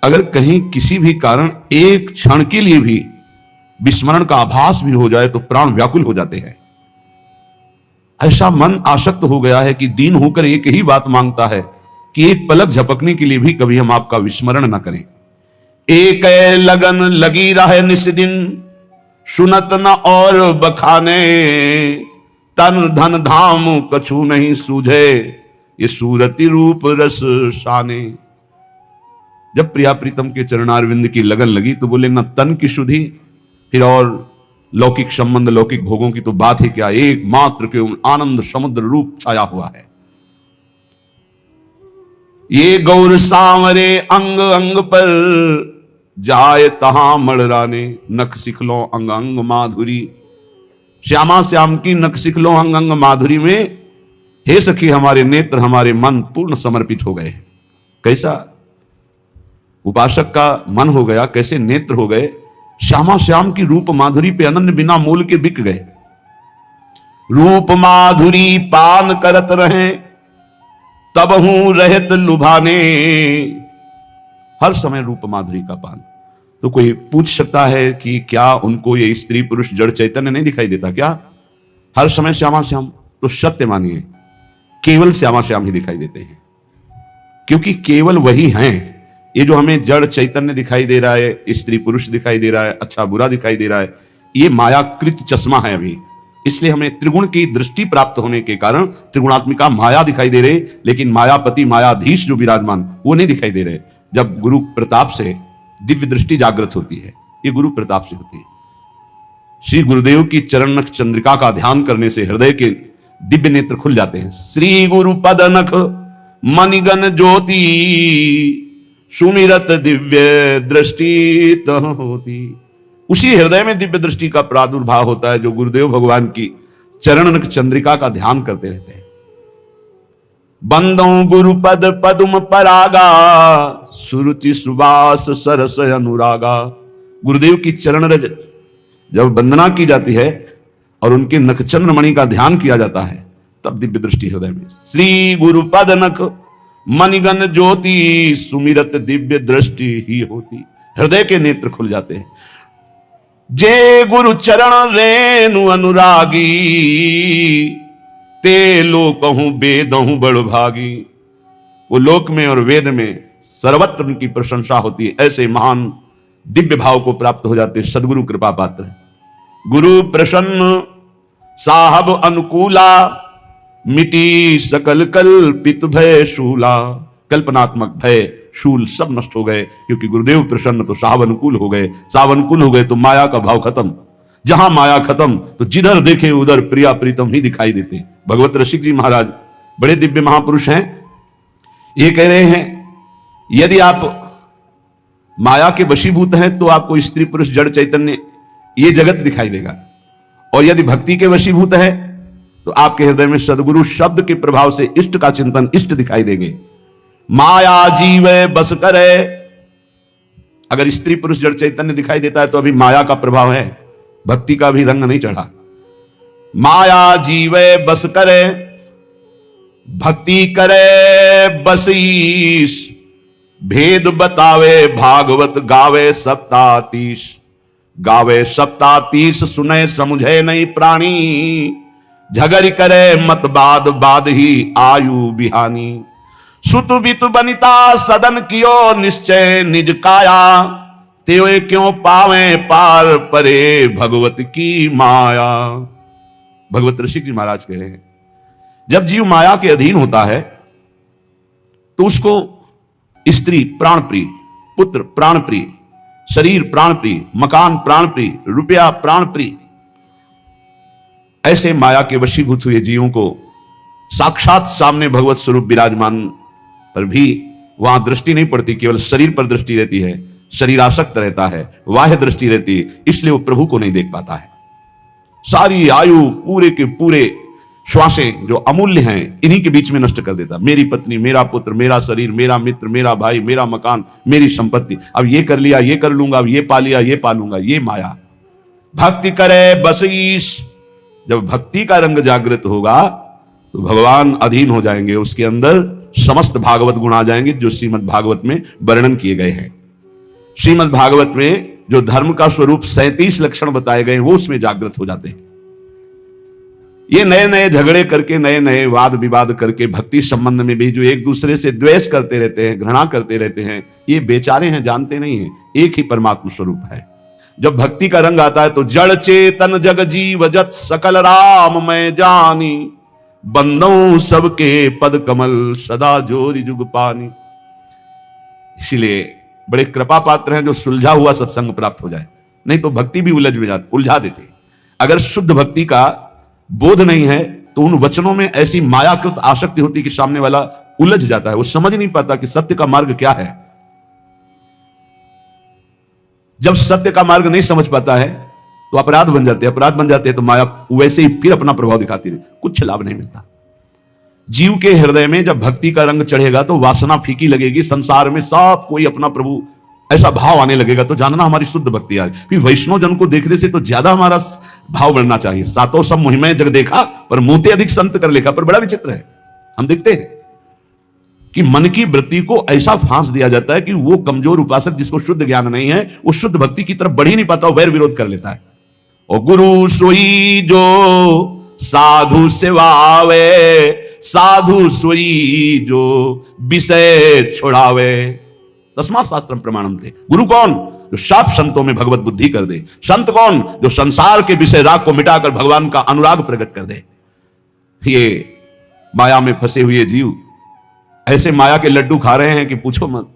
अगर कहीं किसी भी कारण एक क्षण के लिए भी विस्मरण का आभास भी हो जाए तो प्राण व्याकुल हो जाते हैं। ऐसा मन आसक्त हो गया है कि दीन होकर एक ही बात मांगता है कि एक पलक झपकने के लिए भी कभी हम आपका विस्मरण न करें। एक लगन लगी रहे निस दिन, सुनत न और बखाने, तन धन धाम कछु नहीं सूझे, ये सूरति रूप रस शाने। जब प्रिया प्रीतम के चरणारविंद की लगन लगी तो बोले, न तन की शुद्धि, फिर और लौकिक संबंध लौकिक भोगों की तो बात ही क्या, एक मात्र के आनंद समुद्र रूप छाया हुआ है। ये गौर सांवरे अंग अंग पर, जाए तहां मड़राने, नख सिखलो अंग अंग माधुरी। श्यामा श्याम की नख सिखलो अंग अंग माधुरी में हे सखी हमारे नेत्र हमारे मन पूर्ण समर्पित हो गए। कैसा उपासक का मन हो गया, कैसे नेत्र हो गए, श्यामा श्याम की रूप माधुरी पे अनन्य बिना मूल के बिक गए। रूप माधुरी पान करत रहे, तब हूं रहत लुभाने। हर समय रूप माधुरी का पान। तो कोई पूछ सकता है कि क्या उनको ये स्त्री पुरुष जड़ चैतन्य नहीं दिखाई देता क्या? हर समय श्यामा श्याम, तो सत्य मानिए केवल श्यामा श्याम ही दिखाई देते हैं, क्योंकि केवल वही हैं। ये जो हमें जड़ चैतन्य दिखाई दे रहा है, स्त्री पुरुष दिखाई दे रहा है, अच्छा बुरा दिखाई दे रहा है, ये मायाकृत चश्मा है अभी। इसलिए हमें त्रिगुण की दृष्टि प्राप्त होने के कारण त्रिगुणात्मिका माया दिखाई दे रहे, लेकिन मायापति मायाधीश जो विराजमान वो नहीं दिखाई दे रहे। जब गुरु प्रताप से दिव्य दृष्टि जागृत होती है, ये गुरु प्रताप से होती है। श्री गुरुदेव की चरण नख चंद्रिका का ध्यान करने से हृदय के दिव्य नेत्र खुल जाते हैं। श्री गुरु पद नख मणिगण ज्योति, सुमिरत दिव्य दृष्टि होती। उसी हृदय में दिव्य दृष्टि का प्रादुर्भाव होता है जो गुरुदेव भगवान की चरण नख चंद्रिका का ध्यान करते रहते हैं। बंदो गुरुपद पदुम परागा, सुरुचि सुवास सरस अनुरागा। गुरुदेव की चरण रज जब वंदना की जाती है और उनके नखचंद्र मणि का ध्यान किया जाता है, तब दिव्य दृष्टि हृदय में। श्री गुरुपद नख मणिगण ज्योति, सुमिरत दिव्य दृष्टि ही होती। हृदय के नेत्र खुल जाते हैं। जे गुरु चरण रेणु अनुरागी, ते लोकहूं वेदहूं बड़ भागी। वो लोक में और वेद में सर्वत्र उनकी प्रशंसा होती है। ऐसे महान दिव्य भाव को प्राप्त हो जाते सदगुरु कृपा पात्र। गुरु प्रसन्न साहब अनुकूला, मिटी सकल कल्पित भय शूला। कल्पनात्मक भय शूल सब नष्ट हो गए, क्योंकि गुरुदेव प्रसन्न तो साहब अनुकूल हो गए। साहब अनुकूल हो गए तो माया का भाव खत्म। जहां माया खत्म तो जिधर देखे उधर प्रिया प्रीतम ही दिखाई देते। भगवत रसिक जी महाराज बड़े दिव्य महापुरुष हैं। ये कह रहे हैं यदि आप माया के वशीभूत हैं तो आपको स्त्री पुरुष जड़ चैतन्य ये जगत दिखाई देगा, और यदि भक्ति के वशीभूत है तो आपके हृदय में सदगुरु शब्द के प्रभाव से इष्ट का चिंतन इष्ट दिखाई देंगे। माया जीवे बस करे। अगर स्त्री पुरुष जड़ चैतन्य दिखाई देता है तो अभी माया का प्रभाव है, भक्ति का भी रंग नहीं चढ़ा। माया जीवे बस करे, भक्ति करे बसीस। भेद बतावे भागवत गावे सप्तातीश। गावे सप्तातीश सुने समुझे नहीं प्राणी। झगड़ करे मत बाद बाद ही आयु बिहानी। सुत बित बनिता सदन कियो निश्चय निज काया। ते क्यों पावे पार परे भगवत की माया। भगवत ऋषिक जी महाराज कह रहे हैं जब जीव माया के अधीन होता है तो उसको स्त्री प्राण प्रिय, पुत्र प्राण प्रिय, शरीर प्राण प्रिय, मकान प्राण प्रिय, रुपया प्राण प्रिय, ऐसे माया के वशीभूत हुए जीवों को साक्षात सामने भगवत स्वरूप विराजमान पर भी वहां दृष्टि नहीं पड़ती, केवल शरीर पर दृष्टि रहती है। शरीर आसक्त रहता है, बाह्य दृष्टि रहती है, इसलिए वो प्रभु को नहीं देख पाता है। सारी आयु पूरे के पूरे श्वासें जो अमूल्य हैं इन्हीं के बीच में नष्ट कर देता। मेरी पत्नी, मेरा पुत्र, मेरा शरीर, मेरा मित्र, मेरा भाई, मेरा मकान, मेरी संपत्ति, अब ये कर लिया, ये कर लूंगा, अब ये पा लिया, ये पालूंगा, ये माया। भक्ति करे बसीस। जब भक्ति का रंग जागृत होगा तो भगवान अधीन हो जाएंगे, उसके अंदर समस्त भागवत गुण आ जाएंगे जो श्रीमद् भागवत में वर्णन किए गए हैं। श्रीमद् भागवत में जो धर्म का स्वरूप 37 लक्षण बताए गए वो उसमें जागृत हो जाते हैं। ये नए नए झगड़े करके, नए नए वाद विवाद करके, भक्ति संबंध में भी जो एक दूसरे से द्वेष करते रहते हैं, घृणा करते रहते हैं, ये बेचारे हैं, जानते नहीं हैं एक ही परमात्मा स्वरूप है। जब भक्ति का रंग आता है तो जड़ चेतन जग जीव जत सकल राम मैं जानी, बंदों सबके पद कमल सदा जोरी जुग पानी। इसीलिए बड़े कृपा पात्र हैं जो सुलझा हुआ सत्संग प्राप्त हो जाए, नहीं तो भक्ति भी उलझा देते। अगर शुद्ध भक्ति का बोध नहीं है तो उन वचनों में ऐसी मायाकृत आसक्ति होती कि सामने वाला उलझ जाता है, वो समझ नहीं पाता कि सत्य का मार्ग क्या है। जब सत्य का मार्ग नहीं समझ पाता है तो अपराध बन जाते हैं तो माया वैसे ही फिर अपना प्रभाव दिखाती रहे, कुछ लाभ नहीं मिलता। जीव के हृदय में जब भक्ति का रंग चढ़ेगा तो वासना फीकी लगेगी, संसार में सब कोई अपना प्रभु ऐसा भाव आने लगेगा, तो जानना हमारी शुद्ध भक्ति आ रही। फिर वैष्णव जन को देखने से तो ज्यादा हमारा भाव बढ़ना चाहिए। सातों सब मुहिमें जग देखा पर मोते अधिक संत कर लेखा। पर बड़ा विचित्र है, हम देखते हैं कि मन की वृत्ति को ऐसा फांस दिया जाता है कि वो कमजोर उपासक जिसको शुद्ध ज्ञान नहीं है वो शुद्ध भक्ति की तरफ बढ़ ही नहीं पाता, वैर विरोध कर लेता है। और गुरु सोई जो साधु सेवावे, साधु सोई जो विषय छोड़ावे, तस्मात् शास्त्रम प्रमाणम थे। गुरु कौन? जो शाप संतों में भगवत बुद्धि कर दे। संत कौन? जो संसार के विषय राग को मिटाकर भगवान का अनुराग प्रकट कर दे। ये माया में फंसे हुए जीव ऐसे माया के लड्डू खा रहे हैं कि पूछो मत,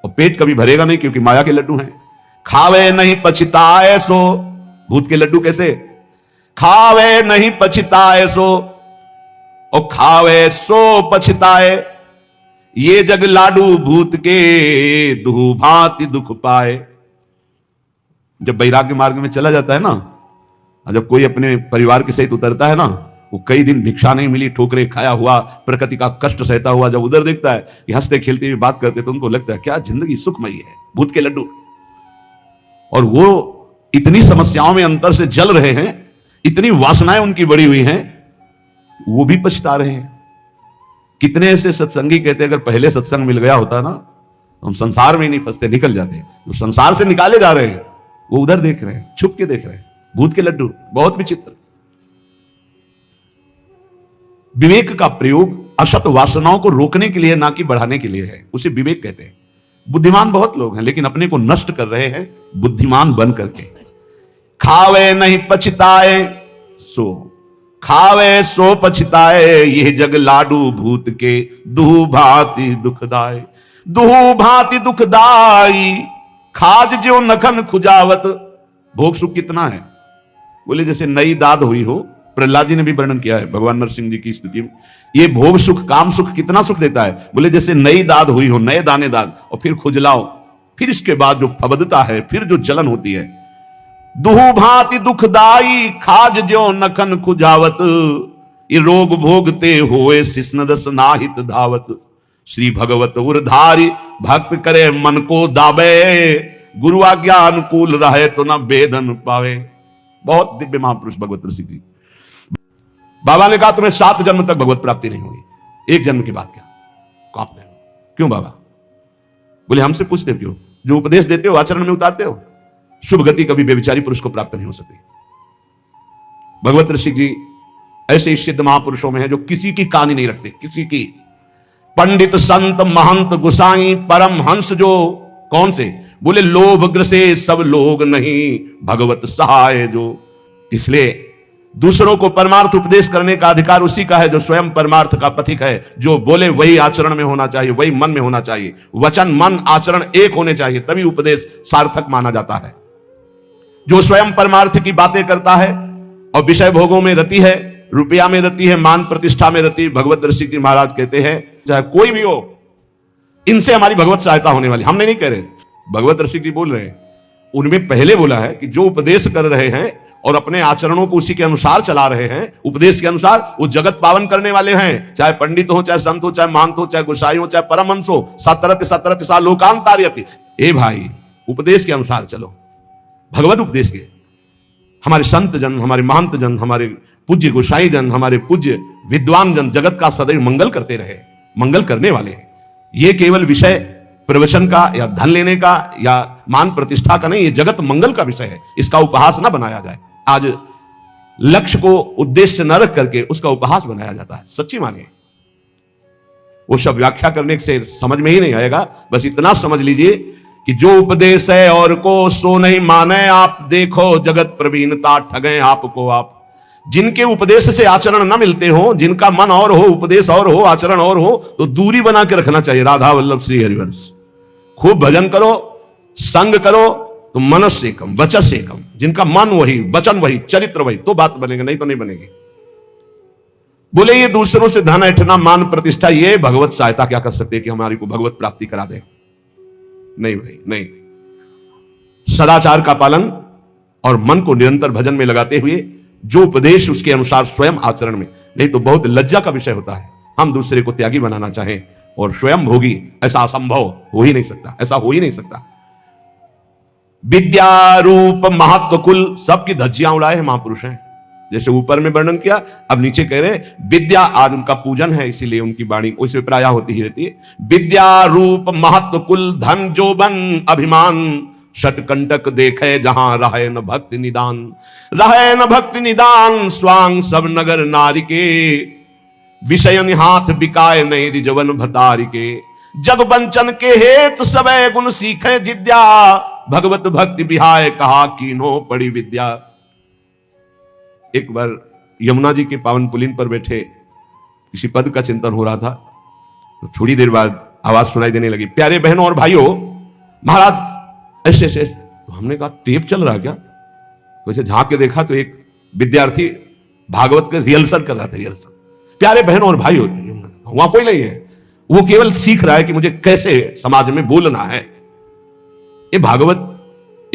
और पेट कभी भरेगा नहीं क्योंकि माया के लड्डू हैं। खावे नहीं पछताए सो, भूत के लड्डू कैसे? खावे नहीं पछताए सो, और खावे सो पछताए, ये जग लाडू भूत के दुह भांति दुख पाए। जब वैराग्य मार्ग में चला जाता है ना, जब कोई अपने परिवार के सहित उतरता है ना, वो कई दिन भिक्षा नहीं मिली, ठोकरे खाया हुआ, प्रकृति का कष्ट सहता हुआ जब उधर देखता है कि हंसते खेलते हुए बात करते तो उनको लगता है क्या जिंदगी सुखमयी है, भूत के लड्डू। और वो इतनी समस्याओं में अंतर से जल रहे हैं, इतनी वासनाएं उनकी बढ़ी हुई हैं, वो भी पछता रहे हैं। कितने ऐसे सत्संगी कहते हैं अगर पहले सत्संग मिल गया होता ना तो हम संसार में ही नहीं फंसते, निकल जाते। जो संसार से निकाले जा रहे हैं वो उधर देख रहे हैं, छुप के देख रहे हैं, भूत के लड्डू। बहुत विचित्र। विवेक का प्रयोग असत वासनाओं को रोकने के लिए ना कि बढ़ाने के लिए है, उसे विवेक कहते हैं। बुद्धिमान बहुत लोग हैं लेकिन अपने को नष्ट कर रहे हैं बुद्धिमान बन करके। खावे नहीं पछताए सो, खावे सो पछताए, ये जग लाडू भूत के दुह भांति दुखदाई। दुह भांति दुखदाई, खाज जो नखन खुजावत। भोग सुख कितना है? बोले जैसे नई दाद हुई हो। प्रहलाद जी ने भी वर्णन किया है भगवान नरसिंह जी की स्तुति में। ये भोग सुख, काम सुख कितना सुख देता है? बोले जैसे नई दाद हुई हो, नए दाने दाद, और फिर खुजलाओ, फिर इसके बाद जो फबदता है, फिर जो जलन होती है। दुह भांति दुखदाई, खाज ज्यो नखन खुजावत। ये रोग भोगते होए शिष्ण रस नाहित धावत। श्री भगवत उरधारी, भक्त करे मन को दाबे। गुरु आज्ञा अनुकूल रहे तो न वेदन पावे। बहुत दिव्य महापुरुष भगवत ऋषि जी। बाबा ने कहा तुम्हें 7 जन्म तक भगवत प्राप्ति नहीं होगी, 1 जन्म के बाद क्या? कांप रहे हो। क्यों बाबा? बोले हमसे पूछते हो क्यों? जो उपदेश देते हो आचरण में उतारते हो। शुभ गति कभी बेविचारी पुरुष को प्राप्त नहीं हो सकती। भगवत ऋषि जी ऐसे सिद्ध महापुरुषों में है जो किसी की कहानी नहीं रखते, किसी की। पंडित संत महंत गुसाई परम हंस जो, कौन से? बोले लोभ ग्रसे सब लोग नहीं, भगवत सहाय जो। इसलिए दूसरों को परमार्थ उपदेश करने का अधिकार उसी का है जो स्वयं परमार्थ का पथिक है। जो बोले वही आचरण में होना चाहिए, वही मन में होना चाहिए। वचन मन आचरण एक होने चाहिए, तभी उपदेश सार्थक माना जाता है। जो स्वयं परमार्थ की बातें करता है और विषय भोगों में रति है, रुपया में रति है, मान प्रतिष्ठा में रति, भगवत ऋषि जी महाराज कहते हैं चाहे कोई भी हो, इनसे हमारी भगवत सहायता होने वाली। हमने नहीं कह रहे, भगवत ऋषि जी बोल रहे हैं। उनमें पहले बोला है कि जो उपदेश कर रहे हैं और अपने आचरणों को उसी के अनुसार चला रहे हैं, उपदेश के अनुसार, वो जगत पावन करने वाले हैं। चाहे पंडित हो, चाहे संत हो, चाहे महंत हो, चाहे गोसाई हो, चाहे परमहंस हो। सतरत सतरत सा लोकांतार्यति। ए भाई, उपदेश के अनुसार चलो, भगवत उपदेश के। हमारे संत जन, हमारे महंत जन, हमारे पूज्य गोसाई जन, हमारे पूज्य विद्वान जन जगत का सदैव मंगल करते रहे, मंगल करने वाले हैं। ये केवल विषय प्रवचन का या धन लेने का या मान प्रतिष्ठा का नहीं, ये जगत मंगल का विषय है। इसका उपहास ना बनाया जाए। आज लक्ष्य को उद्देश्य न रख करके उसका उपहास बनाया जाता है। सच्ची मानिए, वो सब व्याख्या करने से समझ में ही नहीं आएगा। बस इतना समझ लीजिए कि जो उपदेश है और को सो नहीं माने आप, देखो जगत प्रवीणता ठगे आपको आप। जिनके उपदेश से आचरण न मिलते हो, जिनका मन और हो, उपदेश और हो, आचरण और हो, तो दूरी बना के रखना चाहिए। राधा वल्लभ श्री हरिवंश। खूब भजन करो, संग करो, तो मनस से कम वचस से कम। जिनका मन वही, वचन वही, चरित्र वही, तो बात बनेगी, नहीं तो नहीं बनेगी। बोले ये दूसरों से धन ऐठना, मान प्रतिष्ठा, ये भगवत सहायता क्या कर सकते हैं कि हमारी को भगवत प्राप्ति करा दे? नहीं भाई नहीं। सदाचार का पालन और मन को निरंतर भजन में लगाते हुए जो उपदेश उसके अनुसार स्वयं आचरण में, नहीं तो बहुत लज्जा का विषय होता है हम दूसरे को त्यागी बनाना चाहें और स्वयं भोगी। ऐसा असंभव हो ही नहीं सकता, ऐसा हो ही नहीं सकता। विद्या रूप महत्व कुल सबकी धज्जियां उड़ाए हैं महापुरुष हैं। जैसे ऊपर में वर्णन किया, अब नीचे कह रहे विद्या, आज उनका पूजन है इसीलिए उनकी वाणी उसमें प्राय होती ही रहती है। विद्या रूप महत्व कुल धन जोबन अभिमान, षटकंटक देखे जहां रहे न भक्ति निदान। रहे न भक्ति निदान स्वांग सब नगर नारी के, विषयन हाथ बिकाए नहीं रिजवन भतारी के। जग बंचन के हेतु सबे गुण सीखे जिद्या, भगवत भक्ति बिहाय कहा कीनो पड़ी विद्या। एक बार यमुना जी के पावन पुलिन पर बैठे किसी पद का चिंतन हो रहा था, तो थोड़ी देर बाद आवाज सुनाई देने लगी, प्यारे बहनों और भाइयों, महाराज ऐसे ऐसे। तो हमने कहा टेप चल रहा क्या? तो ऐसे झांक के देखा तो एक विद्यार्थी भागवत का रिहर्सल कर रहा था। रिहर्सल, प्यारे बहनों और भाइयों, वहां कोई नहीं है, वो केवल सीख रहा है कि मुझे कैसे समाज में बोलना है। ये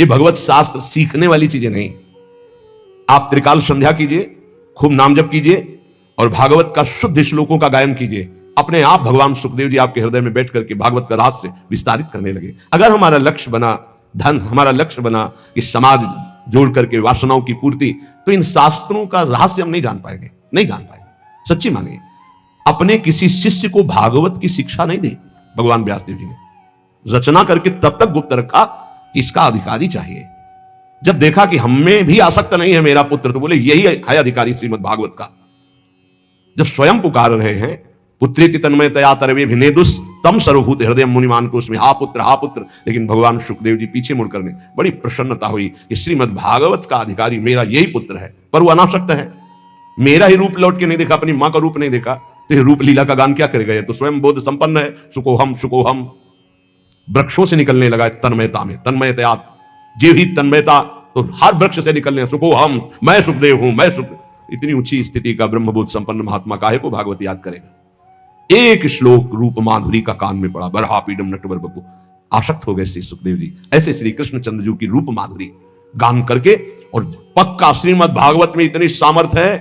भगवत शास्त्र सीखने वाली चीजें नहीं। आप त्रिकाल संध्या कीजिए, खूब नाम जप कीजिए और भागवत का शुद्ध श्लोकों का गायन कीजिए। अपने आप भगवान सुखदेव जी आपके हृदय में बैठ करके भागवत का राज से विस्तारित करने लगे। अगर हमारा लक्ष्य बना धन, हमारा लक्ष्य बना कि समाज जोड़ करके वासनाओं की पूर्ति, तो इन शास्त्रों का रहस्य हम नहीं जान पाएंगे, नहीं जान पाएंगे। सच्ची मानिए, अपने किसी शिष्य को भागवत की शिक्षा नहीं दी भगवान व्यासदेव जी ने। रचना करके तब तक गुप्त रखा कि इसका अधिकारी चाहिए। जब देखा कि हमें भी आसक्त नहीं है मेरा पुत्र, तो बोले यही है अधिकारी श्रीमद् भागवत का। जब स्वयं पुकार रहे हैं, पुत्रेति तन्मयतया तरवे भिनेदुस तम सर्वभूत हृदय मुनिमान को उसमें हा पुत्र, लेकिन भगवान सुखदेव जी पीछे मुड़ करने बड़ी प्रसन्नता हुई कि श्रीमद् भागवत का अधिकारी मेरा यही पुत्र है। पर वो अनासक्त है, मेरा ही रूप लौट के नहीं देखा, अपनी मां का रूप नहीं देखा, तो ये रूप लीला का गान क्या करेगा? ये तो स्वयं बोध संपन्न है। सुकोहम वृक्षों से निकलने लगा तन्मयता में, तन्मयतया जीव ही तन्मयता, तो हर वृक्ष से निकलने सुकोहम, मैं सुखदेव हूं, मैं सुख। इतनी ऊंची स्थिति का ब्रह्मबोध संपन्न महात्मा काहे को भागवत याद करेगा? एक श्लोक रूप माधुरी का कान में पड़ा, बरहा पीडम नटवर बपू, आसक्त हो गए श्री सुखदेव जी। ऐसे श्री कृष्ण चंद्र जी की रूप माधुरी गान करके, और पक्का श्रीमद् भागवत में इतनी सामर्थ्य है,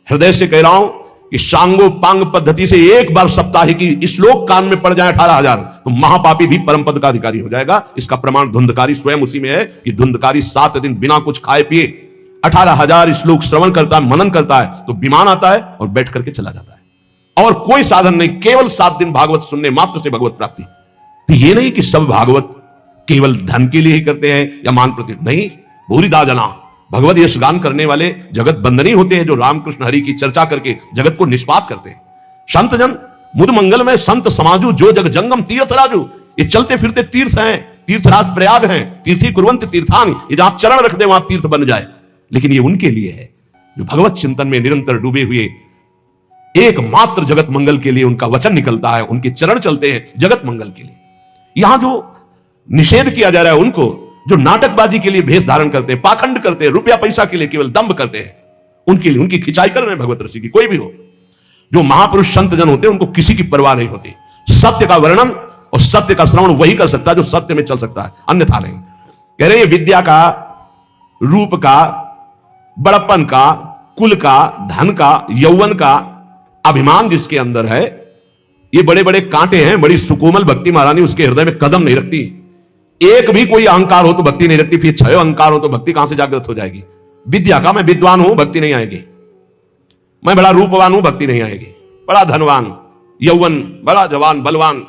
हृदय से कह रहा हूं कि सांगो पांग पद्धति से एक बार सप्ताह की श्लोक कान में पड़ जाए 18,000, तो महापापी भी परम पद का अधिकारी हो जाएगा। इसका प्रमाण धुंधकारी स्वयं उसी में है कि धुंधकारी 7 दिन बिना कुछ खाए पिए 18,000 श्लोक श्रवण करता है, मनन करता है, तो विमान आता है और बैठ करके चला जाता है। और कोई साधन नहीं, केवल 7 दिन भागवत सुनने मात्र से भगवत प्राप्ति। तो ये नहीं कि सब भागवत केवल धन के लिए ही करते हैं या मान प्रति, नहीं। भूरिदा जना भगवत यश गान करने वाले जगत बंदनी होते हैं, जो रामकृष्ण हरि की चर्चा करके जगत को निष्पात करते हैं। संत जन मुद मंगल में संत समाजू, जो जग जंगम तीर्थ राजू। ये चलते फिरते तीर्थ हैं, तीर्थराज प्रयाग हैं, तीर्थी कुर्वंत तीर्थान, ये जहां चरण रख दे वहां तीर्थ बन जाए। लेकिन ये उनके लिए है जो भगवत चिंतन में निरंतर डूबे हुए, एकमात्र जगत मंगल के लिए उनका वचन निकलता है, उनके चरण चलते हैं जगत मंगल के लिए। यहां जो निषेध किया जा रहा है उनको, जो नाटकबाजी के लिए भेष धारण करते हैं, पाखंड करते हैं, रुपया पैसा के लिए केवल दंभ करते हैं, उनके लिए उनकी खिंचाई कर रहे हैं भगवत ऋषि की। कोई भी हो, जो महापुरुष संत जन होते हैं उनको किसी की परवाह नहीं होती। सत्य का वर्णन और सत्य का श्रवण वही कर सकता है जो सत्य में चल सकता है, अन्यथा नहीं। कह रहे विद्या का, रूप का, बड़प्पन का, कुल का, धन का, यौवन का अभिमान जिसके अंदर है, ये बड़े बड़े कांटे हैं। बड़ी सुकोमल भक्ति महारानी उसके हृदय में कदम नहीं रखती। एक भी कोई अहंकार हो तो भक्ति नहीं रखती, फिर 6 अहंकार हो तो भक्ति कहां से जागृत हो जाएगी? विद्या का, मैं विद्वान हूं, भक्ति नहीं आएगी। मैं बड़ा रूपवान हूं, भक्ति नहीं आएगी। बड़ा धनवान, यौवन, बड़ा जवान, बलवान,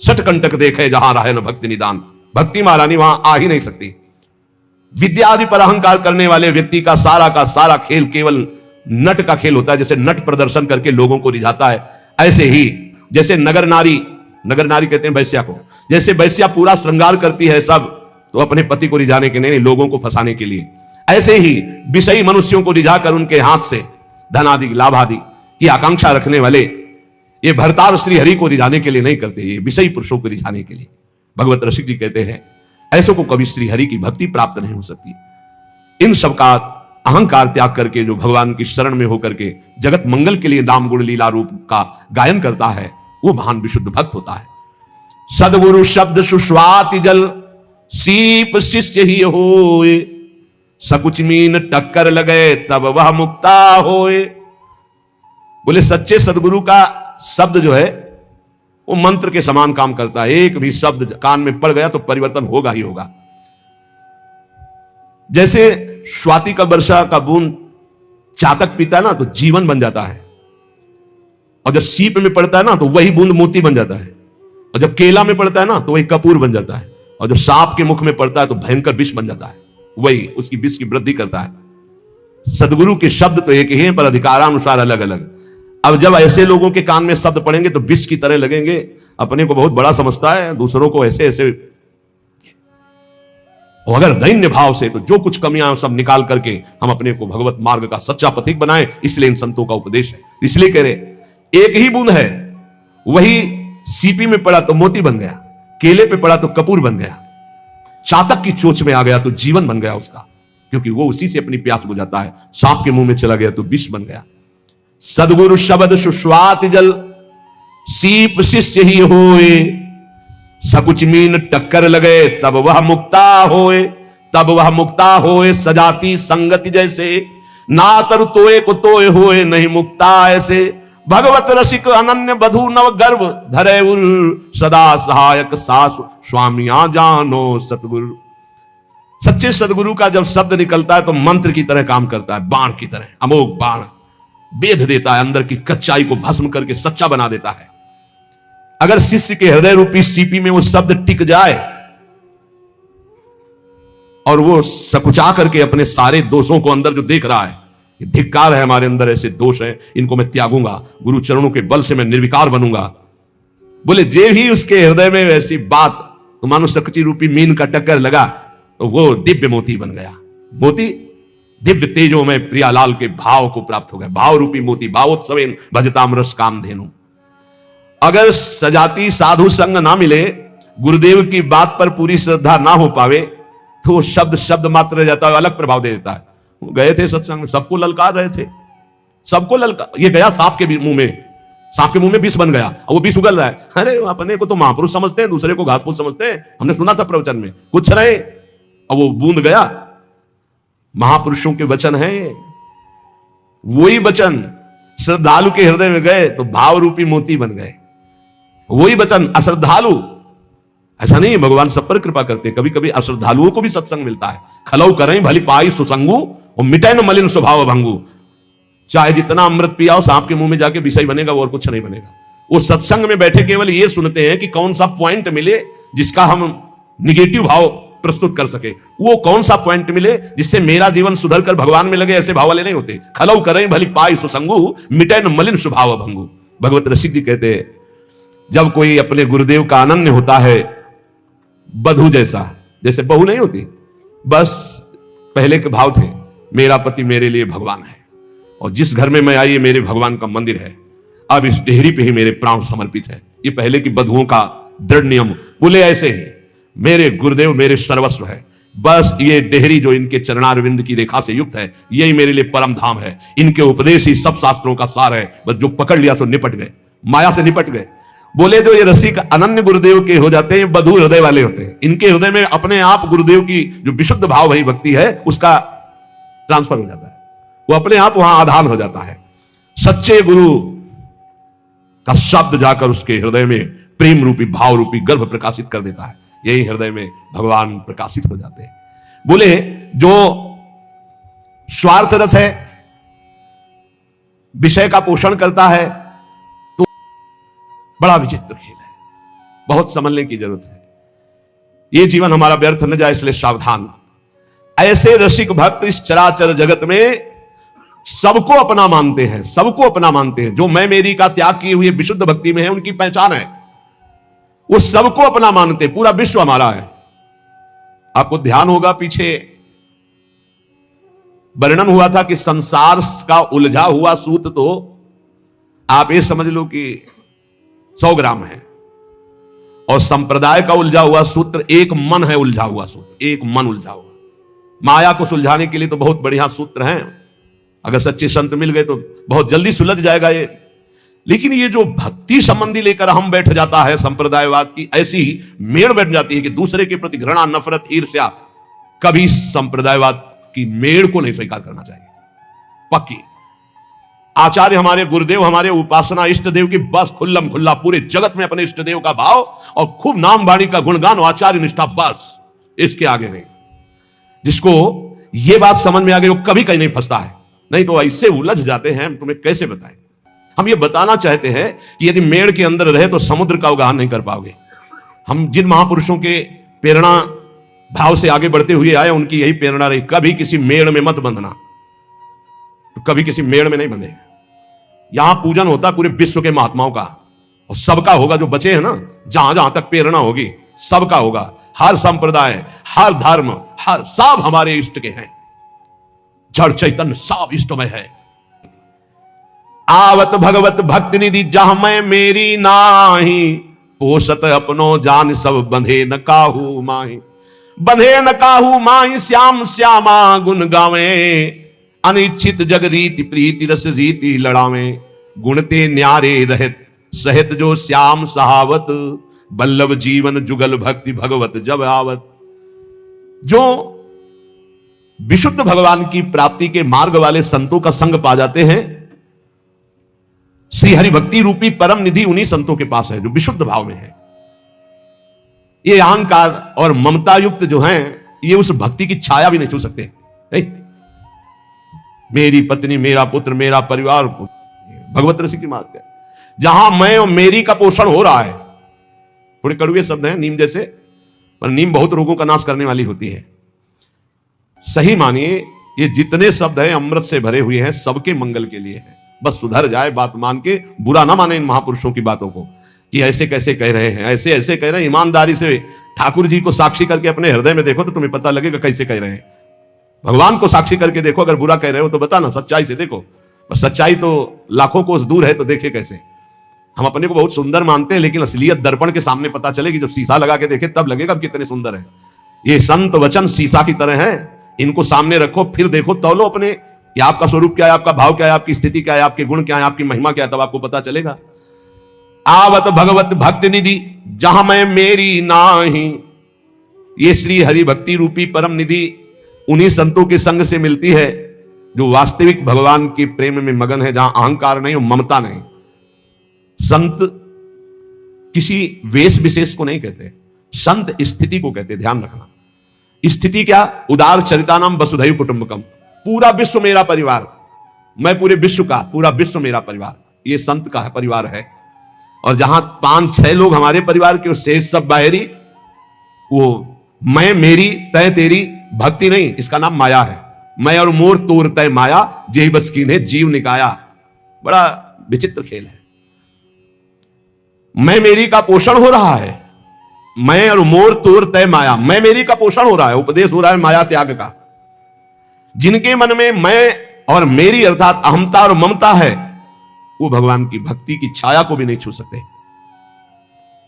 सटकंटक देखे जहां रहे न भक्ति निदान। भक्ति महारानी वहां आ ही नहीं सकती। विद्या आदि पर अहंकार करने वाले व्यक्ति का सारा खेल केवल नट का खेल होता है। जैसे नट प्रदर्शन करके लोगों को रिझाता है, ऐसे ही जैसे नगर नारी कहते हैं वैश्या को, जैसे वैश्या पूरा श्रृंगार करती है सब तो अपने पति को रिझाने के नहीं, लोगों को फंसाने के लिए, ऐसे ही विषयी मनुष्यों को रिझाकर उनके हाथ से धन आदि लाभ आदि की आकांक्षा रखने वाले ये भरतार श्री हरि को रिझाने के लिए नहीं करते, ये विषयी पुरुषों को रिझाने के लिए। भगवत रसिक जी कहते हैं ऐसों को कभी श्री हरि की भक्ति प्राप्त नहीं हो सकती। इन सब का अहंकार त्याग करके जो भगवान की शरण में होकर के जगत मंगल के लिए नाम गुण लीला रूप का गायन करता है वो महान विशुद्ध भक्त होता है। सदगुरु शब्द सुस्वाति जल सीप शिष्य ही होए, सकुच मीन टक्कर लगे तब वह मुक्ता होए। बोले सच्चे सदगुरु का शब्द जो है वो मंत्र के समान काम करता है। एक भी शब्द कान में पड़ गया तो परिवर्तन होगा ही होगा। जैसे स्वाति का वर्षा का बूंद चातक पीता है ना तो जीवन बन जाता है, और जब सीप में पड़ता है ना तो वही बूंद मोती बन जाता है, और जब केला में पड़ता है ना तो वही कपूर बन जाता है, और जब सांप के मुख में पड़ता है तो भयंकर विष बन जाता है, वही उसकी विष की वृद्धि करता है। सदगुरु के शब्द तो एक ही हैं पर अधिकारानुसार अलग अलग। अब जब ऐसे लोगों के कान में शब्द पड़ेंगे तो विष की तरह लगेंगे, अपने को बहुत बड़ा समझता है, दूसरों को ऐसे ऐसे। और अगर दैन्य भाव से तो जो कुछ कमियां सब निकाल करके हम अपने को भगवत मार्ग का सच्चा पथिक बनाएं, इसलिए इन संतों का उपदेश है। इसलिए कह रहे एक ही बूंद है, वही सीपी में पड़ा तो मोती बन गया, केले पे पड़ा तो कपूर बन गया, चातक की चोंच में आ गया तो जीवन बन गया उसका, क्योंकि वो उसी से अपनी प्यास बुझाता है। सांप के मुंह में चला गया तो विष बन गया। सदगुरु शब्द सुस्वाति जल सीप शिष्य ही होए, सकुच मीन टक्कर लगे तब वह मुक्ता होए, तब वह मुक्ता होए। सजाती संगति जैसे ना तरु तोए को तोए होए, नहीं मुक्ता ऐसे। भगवत रसिक अनन्य बधु नव गर्भ धरे उर, सदा सहायक सास स्वामिया जानो सतगुरु। सच्चे सदगुरु का जब शब्द निकलता है तो मंत्र की तरह काम करता है, बाण की तरह, अमोघ बाण बेध देता है, अंदर की कच्चाई को भस्म करके सच्चा बना देता है। अगर शिष्य के हृदय रूपी सीपी में वो शब्द टिक जाए और वो सकुचा करके अपने सारे दोषों को अंदर जो देख रहा है, धिक्कार है हमारे अंदर ऐसे दोष हैं, इनको मैं त्यागूंगा, गुरु चरणों के बल से मैं निर्विकार बनूंगा। बोले जे ही उसके हृदय में वैसी बात तो मानो सकची रूपी मीन का टक्कर लगा तो वो दिव्य मोती बन गया। मोती दिव्य तेजो में प्रियालाल के भाव को प्राप्त हो गया। भाव रूपी मोती भावोत्सवेन भजतामरस कामधेनु। अगर सजाती साधु संग ना मिले, गुरुदेव की बात पर पूरी श्रद्धा ना हो पावे तो शब्द मात्र रह जाता है, अलग प्रभाव दे देता है। गए थे सत्संग में, सबको ललकार रहे थे, सबको ललकार। ये गया सांप के मुंह में, सांप के मुंह में विष बन गया और वो विष उगल रहा है। अरे अपने को तो महापुरुष समझते हैं, दूसरे को घासफूस समझते हैं। हमने सुना था प्रवचन में कुछ रहे और वो बूंद गया। महापुरुषों के वचन हैं, वही वचन श्रद्धालु के हृदय में गए तो भाव रूपी मोती बन गए। वही वचन अश्रद्धालु, ऐसा नहीं, भगवान सब पर कृपा करते, कभी कभी अश्रद्धालुओं को भी सत्संग मिलता है। खलौ करें भली पाई सुसंगु और मिटे न मलिन स्वभाव भंगु। चाहे जितना अमृत पियाओ, सांप के मुंह में जाके विषय बनेगा, और कुछ नहीं बनेगा। वो सत्संग में बैठे केवल ये सुनते हैं कि कौन सा पॉइंट मिले जिसका हम निगेटिव भाव प्रस्तुत कर सके, वो कौन सा पॉइंट मिले जिससे मेरा जीवन सुधर कर भगवान में लगे, ऐसे भाव वाले नहीं होते। खलौ करें भली पाई सुसंगु मिटे न मलिन स्वभाव भंगु। भगवत रसिक जी कहते हैं जब कोई अपने गुरुदेव का अनन्य होता है, बधू जैसा, जैसे बहू नहीं होती, बस पहले के भाव थे, मेरा पति मेरे लिए भगवान है और जिस घर में मैं आई ये मेरे भगवान का मंदिर है, अब इस डेहरी पे ही मेरे प्राण समर्पित है। ये पहले की बधुओं का दृढ़ नियम। बोले ऐसे ही मेरे गुरुदेव मेरे सर्वस्व है, बस ये डेहरी जो इनके चरणारविंद की रेखा से युक्त है, यही मेरे लिए परम धाम है। इनके उपदेश ही सब शास्त्रों का सार है, बस जो पकड़ लिया तो निपट गए, माया से निपट गए। बोले जो ये रसिक अनन्य गुरुदेव के हो जाते हैं, बधू हृदय वाले होते हैं, इनके हृदय में अपने आप गुरुदेव की जो विशुद्ध भाव भई भक्ति है उसका ट्रांसफर हो जाता है, वो अपने आप वहां आधान हो जाता है। सच्चे गुरु का शब्द जाकर उसके हृदय में प्रेम रूपी भाव रूपी गर्भ प्रकाशित कर देता है, यही हृदय में भगवान प्रकाशित हो जाते हैं। बोले जो स्वार्थ रस है, विषय का पोषण करता है, तो बड़ा विचित्र खेल है, बहुत समझने की जरूरत है। ये जीवन हमारा व्यर्थ न जाए, इसलिए सावधान। ऐसे रसिक भक्त इस चराचर जगत में सबको अपना मानते हैं, सबको अपना मानते हैं। जो मैं मेरी का त्याग किए हुए विशुद्ध भक्ति में है, उनकी पहचान है, वो सबको अपना मानते हैं। पूरा विश्व हमारा है। आपको ध्यान होगा, पीछे वर्णन हुआ था कि संसार का उलझा हुआ सूत तो आप ये समझ लो कि 100 ग्राम है, और संप्रदाय का उलझा हुआ सूत्र एक मन है। उलझा हुआ सूत्र एक मन उलझा हुआ। माया को सुलझाने के लिए तो बहुत बढ़िया सूत्र हैं, अगर सच्चे संत मिल गए तो बहुत जल्दी सुलझ जाएगा ये। लेकिन ये जो भक्ति संबंधी लेकर हम बैठ जाता है संप्रदायवाद की, ऐसी ही मेड़ बैठ जाती है कि दूसरे के प्रति घृणा, नफरत, ईर्ष्या, कभी संप्रदायवाद की मेड़ को नहीं स्वीकार करना चाहिए। पक्की आचार्य हमारे गुरुदेव, हमारे उपासना इष्ट देव की बस खुल्लम खुल्ला पूरे जगत में अपने इष्ट देव का भाव और खूब नाम बाणी का गुणगान और आचार्य निष्ठा, बस इसके आगे नहीं। जिसको यह बात समझ में आ गई वो कभी कहीं नहीं फंसता है, नहीं तो ऐसे उलझ जाते हैं। हम तुम्हें कैसे बताएं। हम ये बताना चाहते हैं कि यदि मेड़ के अंदर रहे तो समुद्र का उगान नहीं कर पाओगे। हम जिन महापुरुषों के प्रेरणा भाव से आगे बढ़ते हुए आए, उनकी यही प्रेरणा रही, कभी किसी मेड़ में मत बंधना। तो कभी किसी मेड़ में नहीं बंधे। यहां पूजन होता पूरे विश्व के महात्माओं का, और सबका होगा। जो बचे हैं ना, जहां जहां तक प्रेरणा होगी सबका होगा। हर संप्रदाय, हर धर्म, हर सब हमारे इष्ट के हैं। जड़ चैतन्य सब इष्ट में है। आवत भगवत भक्ति निधि जहां मैं मेरी नाही, पोषत अपनो जान सब बंधे न काहू माही। बंधे न काहू माही श्याम श्यामा गुण गावे, अनिच्छित जग रीति प्रीति रस रीति लड़ावे। गुणते न्यारे रहत सहित जो श्याम सहावत, बल्लभ जीवन जुगल भक्ति भगवत जब आवत। जो विशुद्ध भगवान की प्राप्ति के मार्ग वाले संतों का संग पा जाते हैं, श्री हरि भक्ति रूपी परम निधि उन्हीं संतों के पास है जो विशुद्ध भाव में है। ये अहंकार और ममता युक्त जो हैं, ये उस भक्ति की छाया भी नहीं छू सकते। नहीं? मेरी पत्नी, मेरा पुत्र, मेरा परिवार, भगवत रसिक की बात है। जहां मैं और मेरी का पोषण हो रहा है, थोड़े कड़वे शब्द हैं नीम जैसे, पर नीम बहुत रोगों का नाश करने वाली होती है। सही मानिए, ये जितने शब्द हैं अमृत से भरे हुए हैं, सबके मंगल के लिए हैं। बस सुधर जाए, बात मान के बुरा ना माने इन महापुरुषों की बातों को कि ऐसे कैसे कह रहे हैं, ऐसे ऐसे कह रहे हैं। ईमानदारी से ठाकुर जी को साक्षी करके अपने हृदय में देखो तो तुम्हें पता लगेगा कैसे कह रहे हैं। भगवान को साक्षी करके देखो, अगर बुरा कह रहे हो तो बताना, सच्चाई से देखो। पर सच्चाई तो लाखों कोस दूर है, तो देखे कैसे। हम अपने को बहुत सुंदर मानते हैं, लेकिन असलियत दर्पण के सामने पता चलेगी। जब शीशा लगा के देखे तब लगेगा कितने सुंदर है। ये संत वचन शीशा की तरह है, इनको सामने रखो, फिर देखो, तौलो अपने कि आपका स्वरूप क्या है, आपका भाव क्या है, आपकी स्थिति क्या है, आपके गुण क्या है, आपकी महिमा क्या है, तब आपको पता चलेगा। आवत भगवत भक्ति निधि जहां मैं मेरी नाही, ये श्री हरि भक्ति रूपी परम निधि उन्हीं संतों के संग से मिलती है जो वास्तविक भगवान के प्रेम में मगन है, जहां अहंकार नहीं और ममता नहीं। संत किसी वेश विशेष को नहीं कहते, संत स्थिति को कहते। ध्यान रखना, स्थिति क्या? उदार चरितानाम वसुधैव कुटुंबकम। पूरा विश्व मेरा परिवार, मैं पूरे विश्व का, पूरा विश्व मेरा परिवार, ये संत का परिवार है। और जहां 5-6 लोग हमारे परिवार के, शेष सब बाहरी, वो मैं मेरी तय तेरी भक्ति नहीं, इसका नाम माया है। मैं और मोर तोर तय माया, जेहि बस कीन्हे जीव निकाया। बड़ा विचित्र खेल है। मैं मेरी का पोषण हो रहा है, मैं और मोर तोर तय माया, मैं मेरी का पोषण हो रहा है, उपदेश हो रहा है माया त्याग का। जिनके मन में मैं और मेरी अर्थात अहमता और ममता है, वो भगवान की भक्ति की छाया को भी नहीं छू सकते।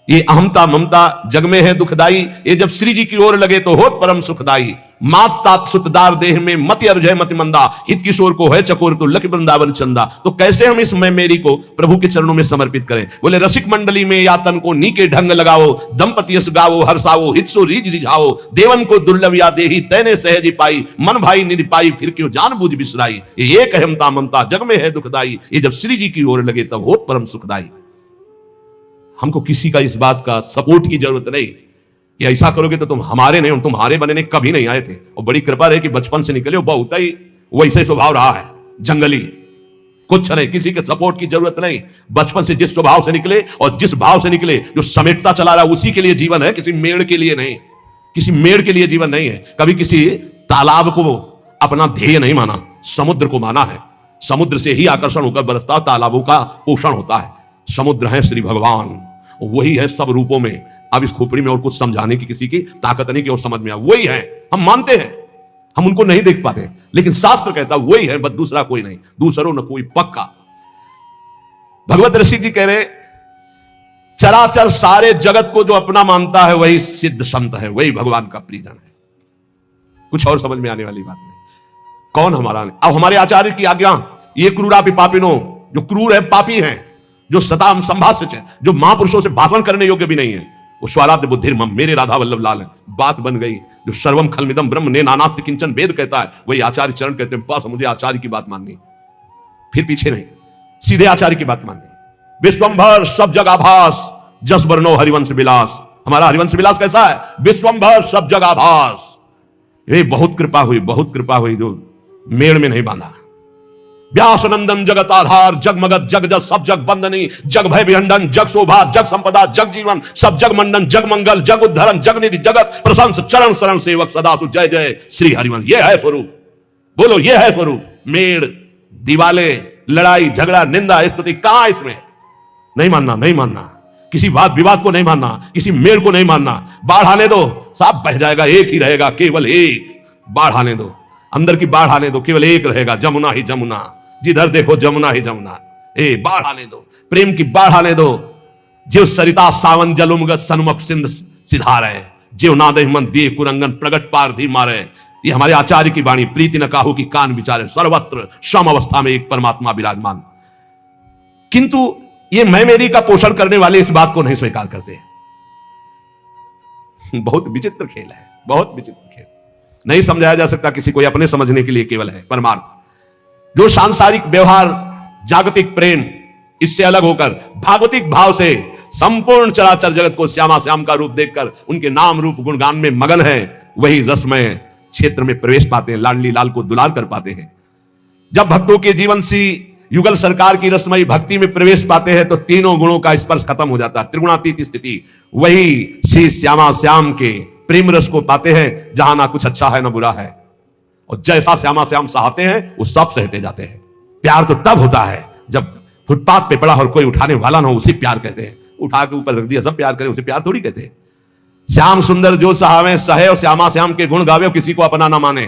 ये अहमता ममता जग में है दुखदाई, ये जब श्री जी की ओर लगे तो होत परम सुखदाई। मात तात सुतदार देह में मति अर्जय मति मंदा, हित किशोर को है चकोर तो लख वृंदावन चंदा। तो कैसे हम इस मैं मेरी को प्रभु के चरणों में समर्पित करें? बोले रसिक मंडली में या तन को नीके ढंग लगाओ, दंपति यस गावो हर्षावो, हित सो रीज रिझाओ। देवन को दुर्लभ या देही तैने सहज पाई, मन भाई निधि पाई फिर क्यों जान बूझ बिसराई। ये एक अहमता ममता जग में है दुखदाई, ये जब श्री जी की ओर लगे तब होत परम सुखदाई। हमको किसी का इस बात का सपोर्ट की जरूरत नहीं कि ऐसा करोगे तो तुम हमारे नहीं, तुम्हारे बनने कभी नहीं आए थे। और बड़ी कृपा रहे कि बचपन से निकले, बहुत ही वैसे स्वभाव रहा है, जंगली। कुछ नहीं, किसी के सपोर्ट की जरूरत नहीं। बचपन से जिस स्वभाव से निकले और जिस भाव से निकले, जो समेटता चला रहा, उसी के लिए जीवन है, किसी मेड़ के लिए नहीं। किसी मेड़ के लिए जीवन नहीं है। कभी किसी तालाब को अपना ध्येय नहीं माना, समुद्र को माना है। समुद्र से ही आकर्षण होकर बरसता, तालाबों का पोषण होता है। समुद्र है श्री भगवान, वही है सब रूपों में। अब इस खोपड़ी में और कुछ समझाने की किसी की ताकत नहीं कि और समझ में आ, वही है। हम मानते हैं, हम उनको नहीं देख पाते, लेकिन शास्त्र कहता वही है, बस दूसरा कोई नहीं, दूसरो न कोई पक्का। भगवत ऋषि जी कह रहे, चराचर सारे जगत को जो अपना मानता है वही सिद्ध संत है, वही भगवान का प्रियजन है। कुछ और समझ में आने वाली बात नहीं। कौन हमारा नहीं? अब हमारे आचार्य की आज्ञा, ये क्रूरापि पापिनो, जो क्रूर है, पापी हैं, जो सताम संभाष्य, जो महापुरुषों से भाषण करने योग्य भी नहीं है, वो स्वाराध्य बुद्धिर मम, मेरे राधा वल्लभ लाल है। बात बन गई। जो सर्वम खलमिदम ब्रह्म ने नानास्ति किंचन वेद कहता है, वही आचार्य चरण कहते हैं, बस मुझे आचार्य की बात माननी, फिर पीछे नहीं, सीधे आचार्य की बात माननी। विश्वंभर सब जगह भास, जस वर्णो हरिवंश विलास। हमारा हरिवंश विलास कैसा है? विश्वंभर सब जगह भास। ये बहुत कृपा हुई, बहुत कृपा हुई, जो मेड़ में नहीं बांधा। व्यास नंदन जगत आधार, जग मगत जग जस सब जग बंदनी, जग भय विहंडन, जग शोभा, जग संपदा, जग जीवन, सब जग मंडन, जग मंगल, जग उद्धरण, जग निधि, जगत प्रशंस, चरण शरण सेवक सदा तु जय जय श्री हरिवंश। ये है स्वरूप, बोलो ये है स्वरूप। मेड़, दीवाले, लड़ाई झगड़ा, निंदा स्तुति कहां? इसमें नहीं मानना, नहीं मानना। किसी वाद विवाद को नहीं मानना, किसी मेड़ को नहीं मानना। बाढ़ आने दो, सब बह जाएगा, एक ही रहेगा, केवल एक। बाढ़ आने दो, अंदर की बाढ़ आने दो, केवल एक रहेगा, जमुना ही जमुना। जिधर देखो जमुना ही जमुना। ए बाढ़ आने दो, प्रेम की बाढ़ आने दो। जीव सरिता सावन जलुमगत सन्मुख सिंध सिधारे, जीव नादे मन दिए कुरंगन प्रगट पार धी मारे। ये हमारे आचार्य की वाणी। प्रीति न काहू की कान विचारे, सर्वत्र सम अवस्था में एक परमात्मा विराजमान। किंतु ये मैं मेरी का पोषण करने वाले इस बात को नहीं स्वीकार करते। बहुत विचित्र खेल है, बहुत विचित्र खेल। नहीं समझाया जा सकता किसी को, अपने समझने के लिए केवल है परमार्थ। जो सांसारिक व्यवहार, जागतिक प्रेम, इससे अलग होकर भागवतिक भाव से संपूर्ण चराचर जगत को श्यामा श्याम का रूप देखकर उनके नाम रूप गुणगान में मगन है, वही रसमय क्षेत्र में प्रवेश पाते हैं, लाडली लाल को दुलार कर पाते हैं। जब भक्तों के जीवन से युगल सरकार की रसमयी भक्ति में प्रवेश पाते हैं तो तीनों गुणों का स्पर्श खत्म हो जाता है, त्रिगुणातीत स्थिति। वही श्री श्यामा श्याम के प्रेम रस को पाते हैं, जहां ना कुछ अच्छा है ना बुरा है, और जैसा श्यामा श्याम सहते हैं वो सब सहते जाते हैं। प्यार तो तब होता है जब फुटपाथ पे पड़ा और कोई उठाने वाला ना हो, उसे प्यार कहते हैं। उठा के ऊपर रख दिया, सब प्यार करें, उसे प्यार थोड़ी कहते हैं। श्याम सुंदर जो सहावे सहे, और श्यामा श्याम के गुण गावे, किसी को अपना ना माने।